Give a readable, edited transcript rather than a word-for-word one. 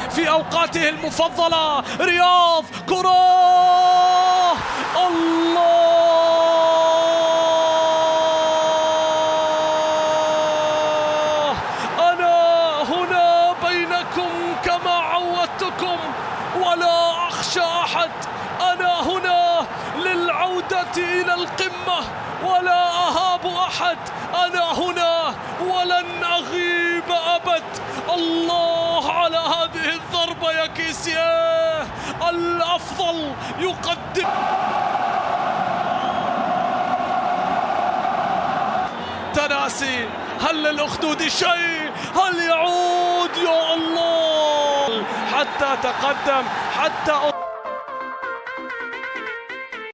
في أوقاته المفضلة. رياض كرة، الله، أنا هنا بينكم كما عودتكم ولا أخشى أحد. أنا هنا للعودة إلى القمة ولا أهاب أحد. أنا هنا ولن أغيب أبد. الله على هذه الضربة يا كيسيه، الأفضل يقدم. تناسي، هل للأخدود شيء؟ هل يعود؟ يا الله، حتى تقدم، حتى